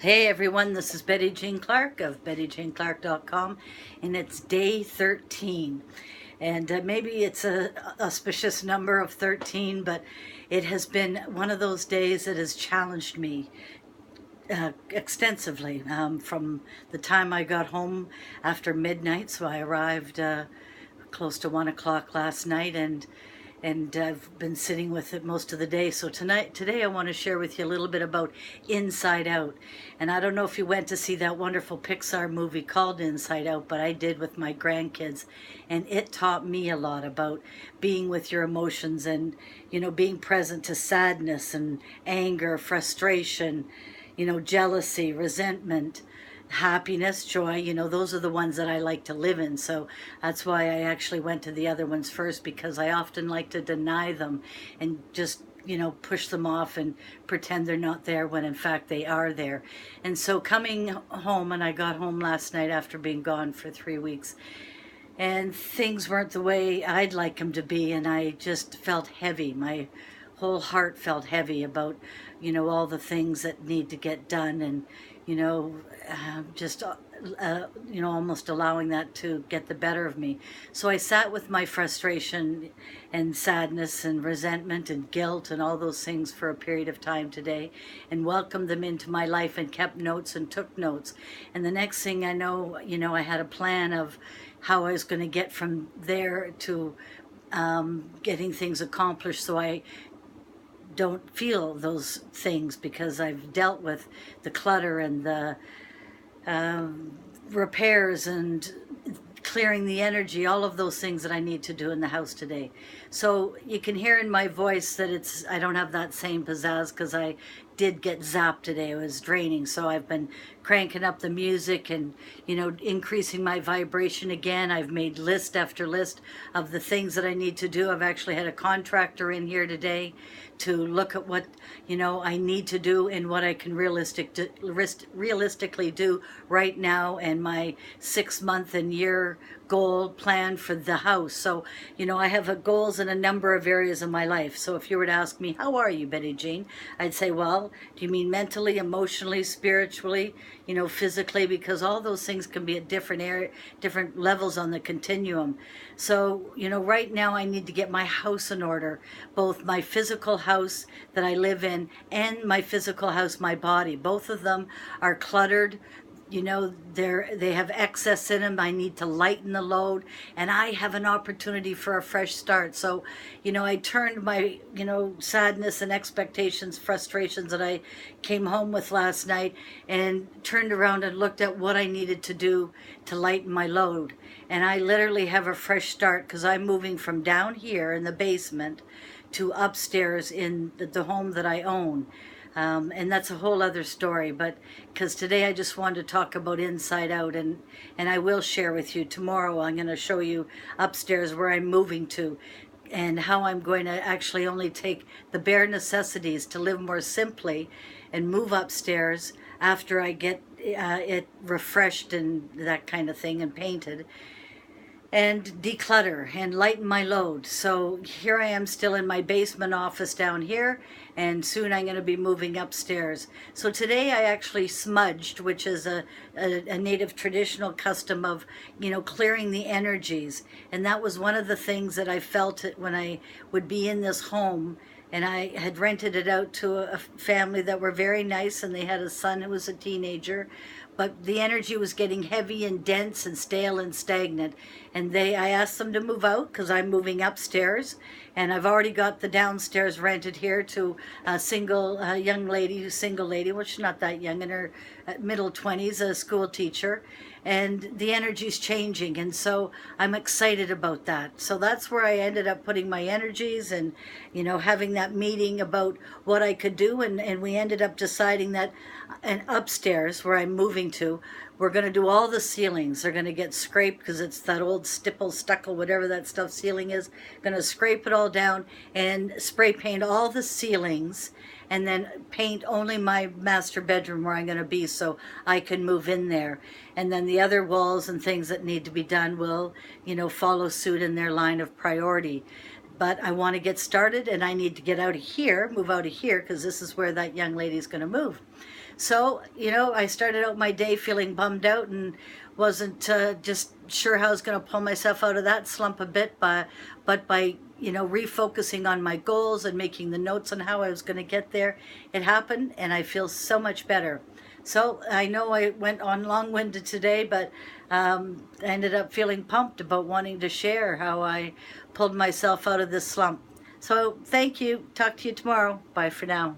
Hey everyone, this is Betty Jean Clark of BettyJeanClark.com, and it's day 13. And maybe it's a auspicious number of 13, but it has been one of those days that has challenged me extensively from the time I got home after midnight. So I arrived close to 1 o'clock last night, and I've been sitting with it most of the day. So today I want to share with you a little bit about Inside Out. And I don't know if you went to see that wonderful Pixar movie called Inside Out, but I did with my grandkids. And it taught me a lot about being with your emotions and, being present to sadness and anger, frustration, jealousy, resentment, happiness, joy. Those are the ones that I like to live in. So that's why I actually went to the other ones first, because I often like to deny them and just push them off and pretend they're not there when in fact they are there. And so coming home, and I got home last night after being gone for 3 weeks, and things weren't the way I'd like them to be, and I just felt heavy. My whole heart felt heavy about all the things that need to get done, and just almost allowing that to get the better of me. So I sat with my frustration and sadness and resentment and guilt and all those things for a period of time today, and welcomed them into my life and kept notes and took notes. And the next thing I know, I had a plan of how I was going to get from there to getting things accomplished, so I don't feel those things, because I've dealt with the clutter and the repairs and clearing the energy, all of those things that I need to do in the house today. So you can hear in my voice that I don't have that same pizzazz, because I did get zapped today. It was draining, so I've been cranking up the music and increasing my vibration again. I've made list after list of the things that I need to do. I've actually had a contractor in here today to look at what I need to do and what I can realistically do right now, and my 6-month and year goal plan for the house. So I have goals in a number of areas of my life. So if you were to ask me, how are you, Betty Jean, I'd say, well, do you mean mentally, emotionally, spiritually, physically? Because all those things can be at different levels on the continuum. So right now I need to get my house in order, both my physical house that I live in and my physical house, my body. Both of them are cluttered. They have excess in them. I need to lighten the load, and I have an opportunity for a fresh start. So I turned my sadness and expectations, frustrations that I came home with last night, and turned around and looked at what I needed to do to lighten my load. And I literally have a fresh start, because I'm moving from down here in the basement to upstairs in the home that I own. And that's a whole other story, but because today I just wanted to talk about Inside Out, and I will share with you tomorrow. I'm going to show you upstairs where I'm moving to, and how I'm going to actually only take the bare necessities to live more simply and move upstairs after I get it refreshed and that kind of thing, and painted, and declutter and lighten my load. So here I am still in my basement office down here, and soon I'm going to be moving upstairs. So today I actually smudged, which is a native traditional custom of clearing the energies. And that was one of the things that I felt when I would be in this home. And I had rented it out to a family that were very nice, and they had a son who was a teenager. But the energy was getting heavy and dense and stale and stagnant. And I asked them to move out, because I'm moving upstairs. And I've already got the downstairs rented here to a single young lady, well, she's not that young, in her middle 20s, a school teacher. And the energy's changing, and so I'm excited about that. So that's where I ended up putting my energies, and having that meeting about what I could do, and we ended up deciding that upstairs where I'm moving to, we're going to do all the ceilings. They're going to get scraped, because it's that old stipple, stucco, whatever that stuff ceiling is. Going to scrape it all down and spray paint all the ceilings, and then paint only my master bedroom where I'm going to be, so I can move in there. And then the other walls and things that need to be done will, follow suit in their line of priority. But I want to get started, and I need to get out of here, move out of here, because this is where that young lady's going to move. So, I started out my day feeling bummed out and wasn't just sure how I was going to pull myself out of that slump a bit, but by refocusing on my goals and making the notes on how I was going to get there, it happened, and I feel so much better. So I know I went on long-winded today, but I ended up feeling pumped about wanting to share how I pulled myself out of this slump. So thank you. Talk to you tomorrow. Bye for now.